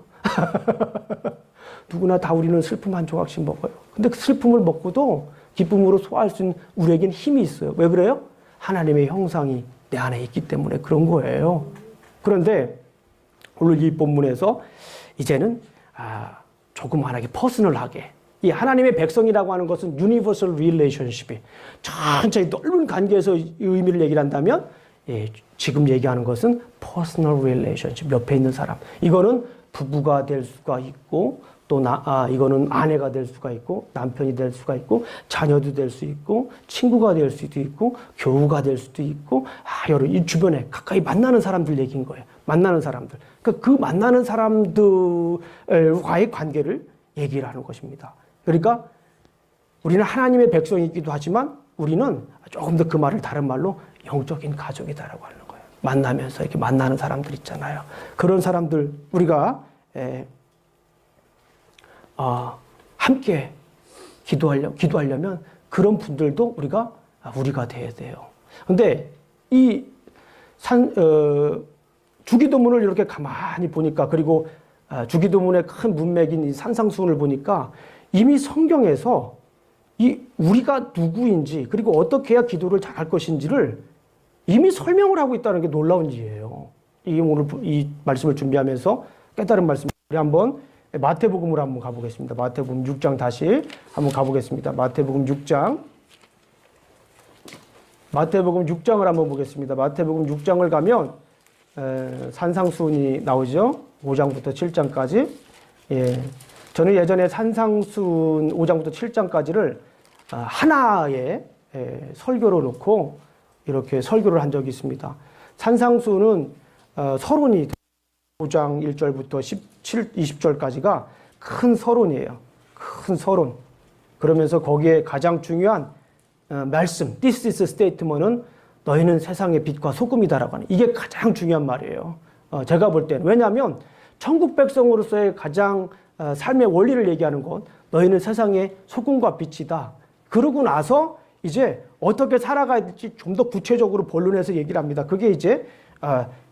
누구나 다 우리는 슬픔 한 조각씩 먹어요. 근데 그 슬픔을 먹고도 기쁨으로 소화할 수 있는 우리에겐 힘이 있어요. 왜 그래요? 하나님의 형상이 내 안에 있기 때문에 그런 거예요. 그런데 오늘 이 본문에서 이제는 조그만하게 퍼스널하게 이 하나님의 백성이라고 하는 것은 유니버설 릴레이션십이 천천히 넓은 관계에서 이 의미를 얘기를 한다면 지금 얘기하는 것은 퍼스널 릴레이션십, 옆에 있는 사람. 이거는 부부가 될 수가 있고 또 이거는 아내가 될 수가 있고 남편이 될 수가 있고 자녀도 될 수 있고 친구가 될 수도 있고 교우가 될 수도 있고 여러 이 주변에 가까이 만나는 사람들 얘기인 거예요. 만나는 사람들. 그 만나는 사람들과의 관계를 얘기를 하는 것입니다. 그러니까 우리는 하나님의 백성이기도 하지만 우리는 조금 더 그 말을 다른 말로 영적인 가족이다라고 하는 거예요. 만나면서 이렇게 만나는 사람들 있잖아요. 그런 사람들 우리가 함께 기도하려면 그런 분들도 우리가 돼야 돼요. 근데 이 주기도문을 이렇게 가만히 보니까 그리고 주기도문의 큰 문맥인 이 산상수훈을 보니까 이미 성경에서 우리가 누구인지 그리고 어떻게 해야 기도를 잘할 것인지를 이미 설명을 하고 있다는 게 놀라운 일이에요. 오늘 이 말씀을 준비하면서 깨달은 말씀 우리 한번 마태복음으로 한번 가보겠습니다. 마태복음 6장 다시 한번 가보겠습니다. 마태복음 6장을 한번 보겠습니다. 마태복음 6장을 가면 산상수훈이 나오죠. 5장부터 7장까지. 저는 예전에 산상수훈 5장부터 7장까지를 하나의 설교로 놓고 이렇게 설교를 한 적이 있습니다. 산상수훈은 서론이 5장 1절부터 20절까지가 큰 서론이에요. 큰 서론. 그러면서 거기에 가장 중요한 말씀, This is statement은 너희는 세상의 빛과 소금이다라고 하는 이게 가장 중요한 말이에요. 제가 볼 때는. 왜냐하면 천국 백성으로서의 가장 삶의 원리를 얘기하는 건 너희는 세상의 소금과 빛이다. 그러고 나서 이제 어떻게 살아가야 될지 좀 더 구체적으로 본론에서 얘기를 합니다. 그게 이제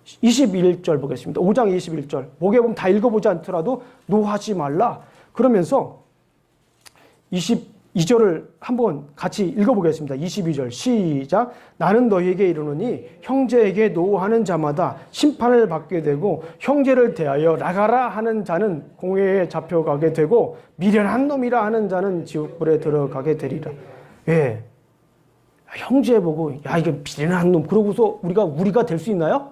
21절 보겠습니다. 5장 21절. 목에 보면 다 읽어보지 않더라도 노하지 말라. 그러면서 22절을 한번 같이 읽어보겠습니다. 22절 시작. 나는 너희에게 이르노니 형제에게 노하는 자마다 심판을 받게 되고 형제를 대하여 나가라 하는 자는 공회에 잡혀가게 되고 미련한 놈이라 하는 자는 지옥불에 들어가게 되리라. 예. 형제 보고 야 이게 미련한 놈 그러고서 우리가 될 수 있나요?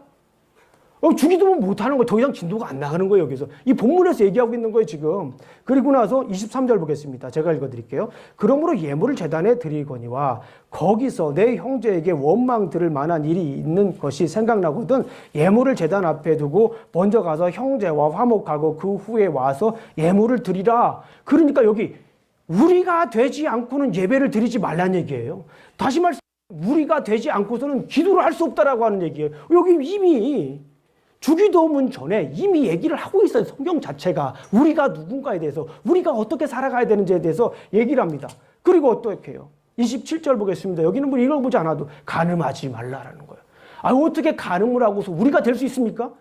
주기도문 못하는 거예요. 더 이상 진도가 안 나가는 거예요. 여기서. 이 본문에서 얘기하고 있는 거예요. 지금. 그리고 나서 23절 보겠습니다. 제가 읽어드릴게요. 그러므로 예물을 제단에 드리거니와 거기서 내 형제에게 원망 들을 만한 일이 있는 것이 생각나거든 예물을 제단 앞에 두고 먼저 가서 형제와 화목하고 그 후에 와서 예물을 드리라. 그러니까 여기 우리가 되지 않고는 예배를 드리지 말란 얘기예요. 다시 말씀 우리가 되지 않고서는 기도를 할 수 없다라고 하는 얘기예요. 여기 이미 주기도문 전에 이미 얘기를 하고 있어요. 성경 자체가 우리가 누군가에 대해서 우리가 어떻게 살아가야 되는지에 대해서 얘기를 합니다. 그리고 어떻게 해요? 27절 보겠습니다. 여기는 뭐 읽어보지 않아도 간음하지 말라라는 거예요. 어떻게 간음을 하고서 우리가 될 수 있습니까?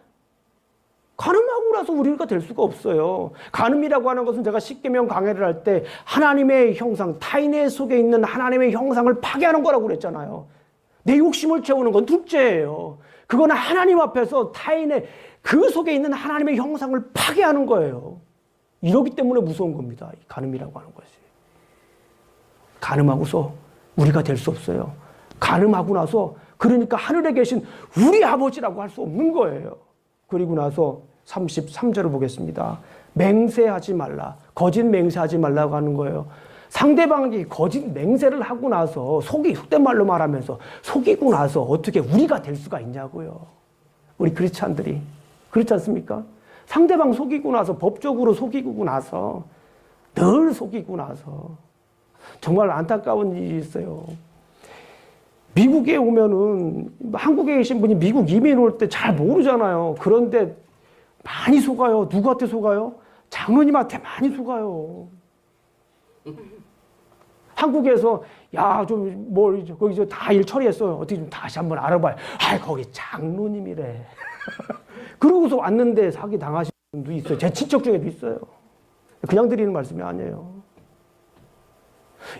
간음하고 나서 우리가 될 수가 없어요. 간음이라고 하는 것은 제가 십계명 강해를 할 때 하나님의 형상, 타인의 속에 있는 하나님의 형상을 파괴하는 거라고 그랬잖아요. 내 욕심을 채우는 건 둘째예요. 그거는 하나님 앞에서 타인의 그 속에 있는 하나님의 형상을 파괴하는 거예요. 이러기 때문에 무서운 겁니다. 이 간음이라고 하는 것이. 간음하고서 우리가 될 수 없어요. 간음하고 나서 그러니까 하늘에 계신 우리 아버지라고 할 수 없는 거예요. 그리고 나서 33절을 보겠습니다. 맹세하지 말라. 거짓 맹세하지 말라고 하는 거예요. 상대방이 거짓 맹세를 하고 나서 속된 말로 말하면서 속이고 나서 어떻게 우리가 될 수가 있냐고요. 우리 크리스찬들이. 그렇지 않습니까? 상대방 속이고 나서 법적으로 속이고 나서 늘 속이고 나서 정말 안타까운 일이 있어요. 미국에 오면은 한국에 계신 분이 미국 이민 올 때 잘 모르잖아요. 그런데 많이 속아요. 누구한테 속아요? 장로님한테 많이 속아요. 한국에서 야 좀 뭘 거기 저 다 일 처리했어요. 어떻게 좀 다시 한번 알아봐요. 거기 장로님이래. 그러고서 왔는데 사기 당하신 분도 있어요. 제 친척 중에도 있어요. 그냥 드리는 말씀이 아니에요.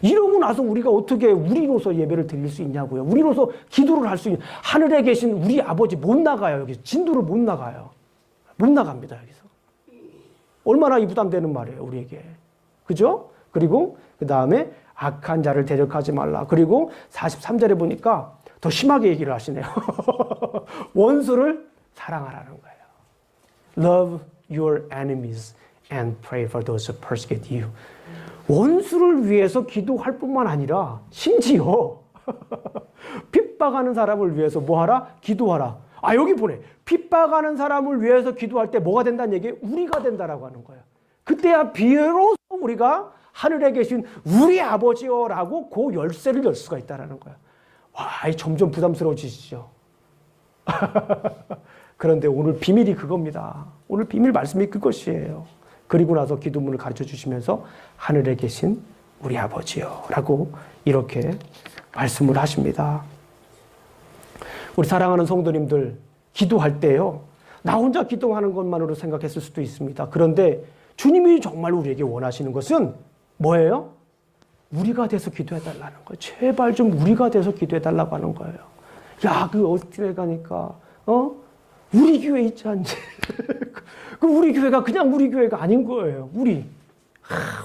이러고 나서 우리가 어떻게 우리로서 예배를 드릴 수 있냐고요. 우리로서 기도를 할 수 있는 하늘에 계신 우리 아버지 못 나가요. 여기서 진도를 못 나가요. 못 나갑니다. 여기서. 얼마나 이 부담되는 말이에요. 우리에게. 그죠? 그리고 그 다음에 악한 자를 대적하지 말라. 그리고 43절에 보니까 더 심하게 얘기를 하시네요. 원수를 사랑하라는 거예요. Love your enemies and pray for those who persecute you. 원수를 위해서 기도할 뿐만 아니라 심지어 핍박하는 사람을 위해서 뭐하라? 기도하라. 여기 보내. 핍박하는 사람을 위해서 기도할 때 뭐가 된다는 얘기예요? 우리가 된다라고 하는 거예요. 그때야 비로소 우리가 하늘에 계신 우리 아버지여라고 그 열쇠를 열 수가 있다는 거예요. 점점 부담스러워지시죠? 그런데 오늘 비밀이 그겁니다. 오늘 비밀 말씀이 그것이에요. 그리고 나서 기도문을 가르쳐 주시면서 하늘에 계신 우리 아버지요 라고 이렇게 말씀을 하십니다. 우리 사랑하는 성도님들 기도할 때요. 나 혼자 기도하는 것만으로 생각했을 수도 있습니다. 그런데 주님이 정말 우리에게 원하시는 것은 뭐예요? 우리가 돼서 기도해달라는 거예요. 제발 좀 우리가 돼서 기도해달라고 하는 거예요. 그 어떻게 가니까 우리 교회 있지 않니? 그 우리 교회가 그냥 우리 교회가 아닌 거예요. 우리.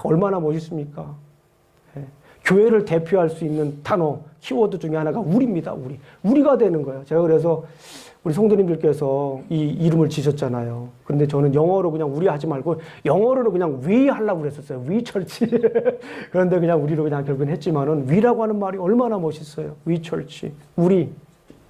얼마나 멋있습니까? 교회를 대표할 수 있는 단어, 키워드 중에 하나가 우리입니다. 우리. 우리가 되는 거예요. 제가 그래서 우리 성도님들께서 이 이름을 지셨잖아요. 그런데 저는 영어로 그냥 우리 하지 말고 영어로 그냥 we 하려고 그랬었어요. we church. 그런데 그냥 우리로 그냥 결국은 했지만은 we라고 하는 말이 얼마나 멋있어요. we church. 우리.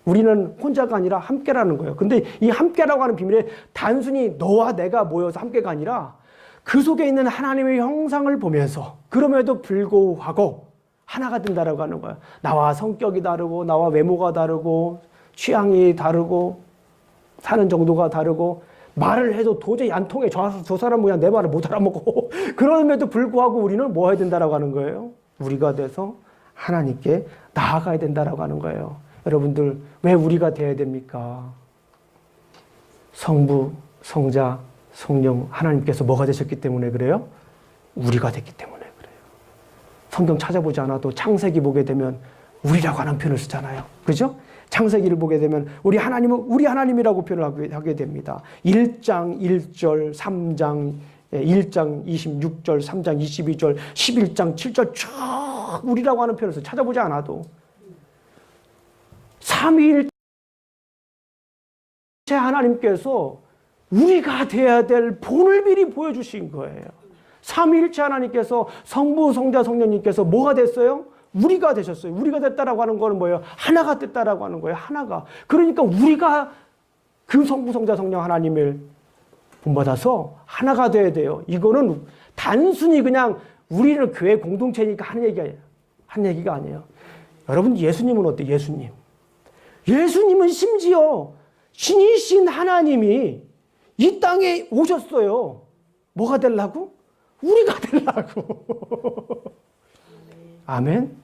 우리는 혼자가 아니라 함께라는 거예요. 근데 이 함께라고 하는 비밀에 단순히 너와 내가 모여서 함께가 아니라 그 속에 있는 하나님의 형상을 보면서 그럼에도 불구하고 하나가 된다라고 하는 거예요. 나와 성격이 다르고 나와 외모가 다르고 취향이 다르고 사는 정도가 다르고 말을 해도 도저히 안 통해. 저 사람은 그냥 내 말을 못 알아먹고 그럼에도 불구하고 우리는 뭐 해야 된다라고 하는 거예요? 우리가 돼서 하나님께 나아가야 된다라고 하는 거예요. 여러분들 왜 우리가 돼야 됩니까? 성부, 성자, 성령 하나님께서 뭐가 되셨기 때문에 그래요? 우리가 됐기 때문에 그래요. 성경 찾아보지 않아도 창세기 보게 되면 우리라고 하는 표현을 쓰잖아요. 그죠? 창세기를 보게 되면 우리 하나님은 우리 하나님이라고 표현을 하게 됩니다. 1장 1절, 3장 1장 26절, 3장 22절, 11장 7절 쭉 우리라고 하는 표현을 찾아보지 않아도 삼위일 제 하나님께서 우리가 돼야 될 본을 미리 보여주신 거예요. 삼위일체 하나님께서 성부, 성자, 성령님께서 뭐가 됐어요? 우리가 되셨어요. 우리가 됐다라고 하는 거는 뭐예요? 하나가 됐다라고 하는 거예요. 하나가. 그러니까 우리가 그 성부, 성자, 성령 하나님을 본받아서 하나가 돼야 돼요. 이거는 단순히 그냥 우리는 교회 공동체니까 하는 얘기가 아니에요. 여러분, 예수님은 어때요? 예수님은 심지어 신이신 하나님이 이 땅에 오셨어요. 뭐가 되려고? 우리가 되려고. 아멘?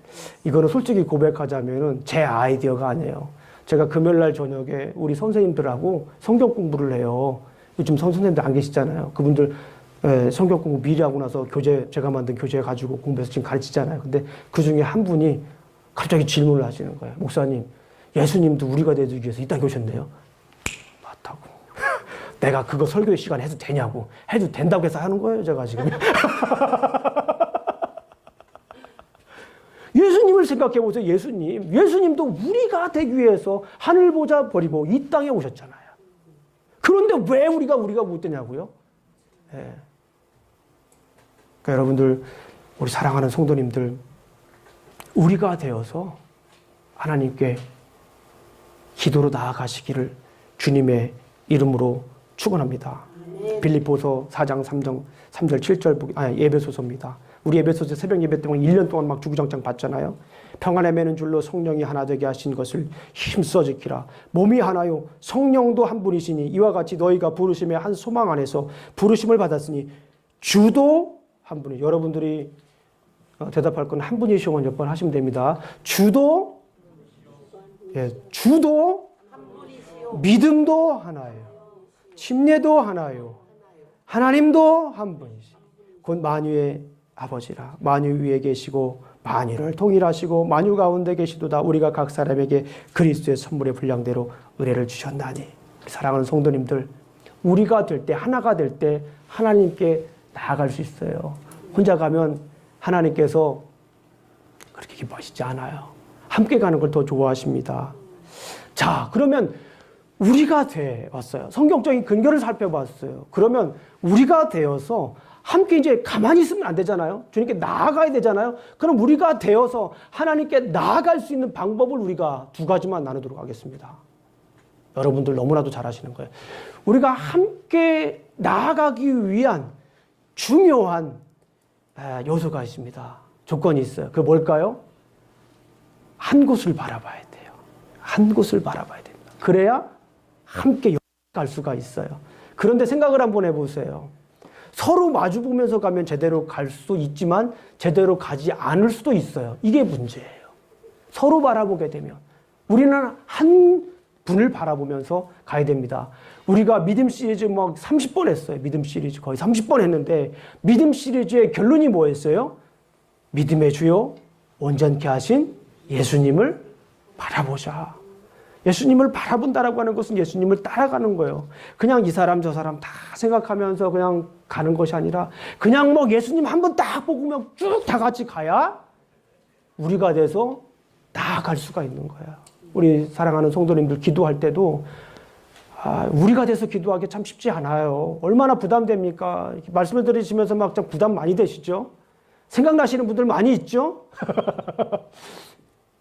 이거는 솔직히 고백하자면 제 아이디어가 아니에요. 제가 금요일날 저녁에 우리 선생님들하고 성경 공부를 해요. 요즘 선생님들 안 계시잖아요. 그분들 성경 공부 미리 하고 나서 제가 만든 교재 가지고 공부해서 지금 가르치잖아요. 근데 그 중에 한 분이 갑자기 질문을 하시는 거예요. 목사님, 예수님도 우리가 되기 위해서 이 땅에 오셨네요. 맞다고. 내가 그거 설교 시간 해도 되냐고. 해도 된다고 해서 하는 거예요, 제가 지금. 예수님을 생각해 보세요. 예수님도 우리가 되기 위해서 하늘 보좌 버리고 이 땅에 오셨잖아요. 그런데 왜 우리가 못 되냐고요? 네. 그러니까 여러분들, 우리 사랑하는 성도님들, 우리가 되어서 하나님께 기도로 나아가시기를 주님의 이름으로 축원합니다. 빌립보서 4장 3절 7절 예배소서입니다. 우리 예배소서 새벽 예배 때문에 1년 동안 막 주구장창 봤잖아요. 평안에 매는 줄로 성령이 하나 되게 하신 것을 힘써 지키라. 몸이 하나요 성령도 한 분이시니 이와 같이 너희가 부르심의 한 소망 안에서 부르심을 받았으니 주도 한 분이. 여러분들이 대답할 건 한 분이시오 몇 번 하시면 됩니다. 주도 믿음도 하나예요. 침례도 하나요. 하나님도 한 분이시. 곧 만유의 아버지라. 만유 위에 계시고 만유를 통일하시고 만유 가운데 계시도다. 우리가 각 사람에게 그리스도의 선물의 분량대로 은혜를 주셨나니. 사랑하는 성도님들, 우리가 될 때, 하나가 될 때 하나님께 나아갈 수 있어요. 혼자 가면 하나님께서 그렇게 기뻐하시지 않아요. 함께 가는 걸 더 좋아하십니다. 자, 그러면 우리가 되었어요. 성경적인 근거를 살펴봤어요. 그러면 우리가 되어서 함께 이제 가만히 있으면 안 되잖아요. 주님께 나아가야 되잖아요. 그럼 우리가 되어서 하나님께 나아갈 수 있는 방법을 우리가 두 가지만 나누도록 하겠습니다. 여러분들 너무나도 잘 아시는 거예요. 우리가 함께 나아가기 위한 중요한 요소가 있습니다. 조건이 있어요. 그게 뭘까요? 한 곳을 바라봐야 돼요. 한 곳을 바라봐야 됩니다. 그래야 함께 갈 수가 있어요. 그런데 생각을 한번 해보세요. 서로 마주보면서 가면 제대로 갈 수 있지만 제대로 가지 않을 수도 있어요. 이게 문제예요. 서로 바라보게 되면 우리는 한 분을 바라보면서 가야 됩니다. 우리가 믿음 시리즈 막 30번 했어요. 믿음 시리즈 거의 30번 했는데 믿음 시리즈의 결론이 뭐였어요? 믿음의 주요 온전케 하신 예수님을 바라보자. 예수님을 바라본다라고 하는 것은 예수님을 따라가는 거예요. 그냥 이 사람 저 사람 다 생각하면서 그냥 가는 것이 아니라 그냥 뭐 예수님 한번 딱 보고 쭉 다 같이 가야 우리가 돼서 나아갈 수가 있는 거예요. 우리 사랑하는 성도님들 기도할 때도 우리가 돼서 기도하기 참 쉽지 않아요. 얼마나 부담됩니까? 말씀을 들으시면서 막 좀 부담 많이 되시죠? 생각나시는 분들 많이 있죠?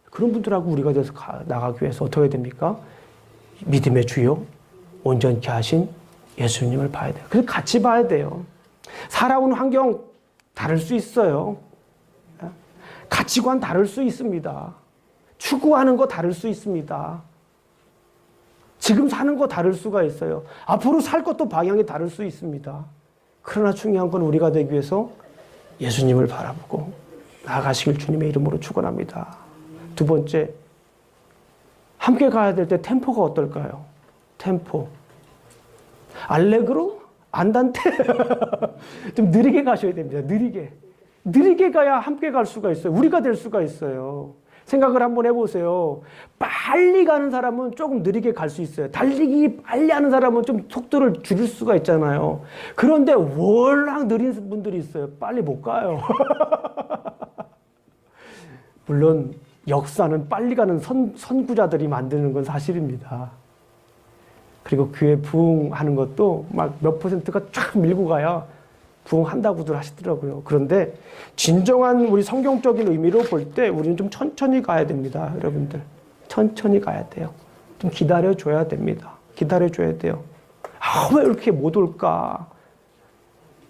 그런 분들하고 우리가 돼서 나가기 위해서 어떻게 됩니까? 믿음의 주요 온전케 하신 예수님을 봐야 돼요. 그래서 같이 봐야 돼요. 살아온 환경 다를 수 있어요. 가치관 다를 수 있습니다. 추구하는 거 다를 수 있습니다. 지금 사는 거 다를 수가 있어요. 앞으로 살 것도 방향이 다를 수 있습니다. 그러나 중요한 건 우리가 되기 위해서 예수님을 바라보고 나아가시길 주님의 이름으로 축원합니다. 두 번째, 함께 가야 될 때 템포가 어떨까요? 템포. 알레그로? 안단테? 좀 느리게 가셔야 됩니다. 느리게 가야 함께 갈 수가 있어요. 우리가 될 수가 있어요. 생각을 한번 해보세요. 빨리 가는 사람은 조금 느리게 갈 수 있어요. 달리기 빨리 하는 사람은 좀 속도를 줄일 수가 있잖아요. 그런데 워낙 느린 분들이 있어요. 빨리 못 가요. 물론 역사는 빨리 가는 선구자들이 만드는 건 사실입니다. 그리고 교회 부흥하는 것도 막 몇 퍼센트가 쫙 밀고 가야 부흥한다고들 하시더라고요. 그런데 진정한 우리 성경적인 의미로 볼 때 우리는 좀 천천히 가야 됩니다. 여러분들. 천천히 가야 돼요. 좀 기다려줘야 됩니다. 기다려줘야 돼요. 왜 이렇게 못 올까?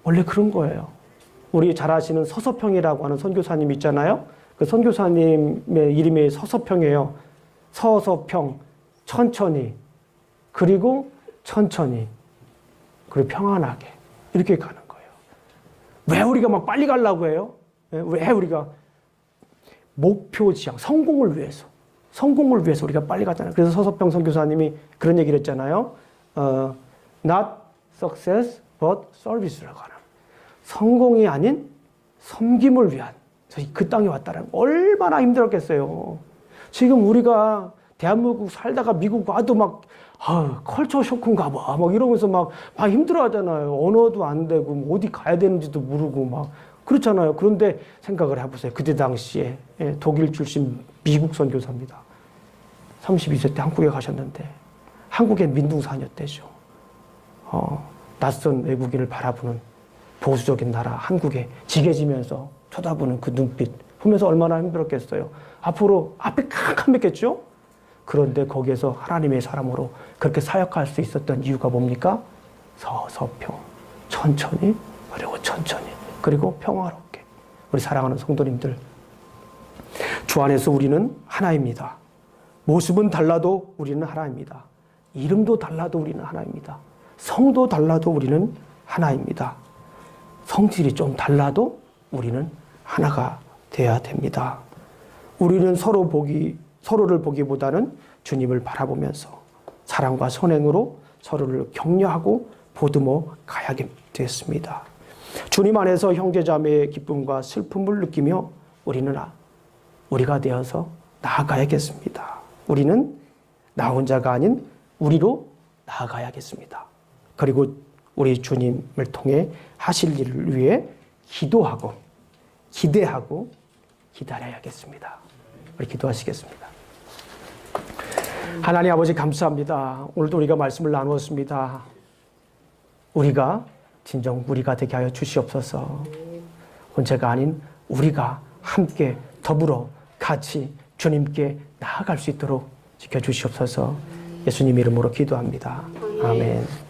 원래 그런 거예요. 우리 잘 아시는 서서평이라고 하는 선교사님 있잖아요. 그 선교사님의 이름이 서서평이에요. 서서평, 천천히, 그리고 천천히, 그리고 평안하게 이렇게 가는 거예요. 왜 우리가 막 빨리 가려고 해요? 왜 우리가 목표 지향, 성공을 위해서 우리가 빨리 가잖아요. 그래서 서서평 선교사님이 그런 얘기를 했잖아요. Not success, but service라고 하는. 성공이 아닌 섬김을 위한. 그 땅에 왔다는 얼마나 힘들었겠어요. 지금 우리가 대한민국 살다가 미국 와도 막 컬처 쇼크인가 봐. 막 이러면서 막 힘들어 하잖아요. 언어도 안 되고, 뭐 어디 가야 되는지도 모르고 막 그렇잖아요. 그런데 생각을 해보세요. 그때 당시에 독일 출신 미국 선교사입니다. 32세 때 한국에 가셨는데, 한국의 민둥산이었대죠. 낯선 외국인을 바라보는 보수적인 나라 한국에 지게지면서 쳐다보는 그 눈빛 보면서 얼마나 힘들었겠어요. 앞에 캄캄했겠죠? 그런데 거기에서 하나님의 사람으로 그렇게 사역할 수 있었던 이유가 뭡니까? 서서평, 천천히, 그리고 천천히, 그리고 평화롭게. 우리 사랑하는 성도님들, 주 안에서 우리는 하나입니다. 모습은 달라도 우리는 하나입니다. 이름도 달라도 우리는 하나입니다. 성도 달라도 우리는 하나입니다. 성질이 좀 달라도 우리는 하나가 되어야 됩니다. 우리는 서로를 보기보다는 주님을 바라보면서 사랑과 선행으로 서로를 격려하고 보듬어 가야 되겠습니다. 주님 안에서 형제자매의 기쁨과 슬픔을 느끼며 우리가 되어서 나아가야겠습니다. 우리는 나 혼자가 아닌 우리로 나아가야겠습니다. 그리고 우리 주님을 통해 하실 일을 위해 기도하고 기대하고 기다려야겠습니다. 우리 기도하시겠습니다. 하나님 아버지 감사합니다. 오늘도 우리가 말씀을 나누었습니다. 우리가 진정 우리가 되게 하여 주시옵소서. 혼자가 아닌 우리가 함께 더불어 같이 주님께 나아갈 수 있도록 지켜주시옵소서. 예수님 이름으로 기도합니다. 아멘.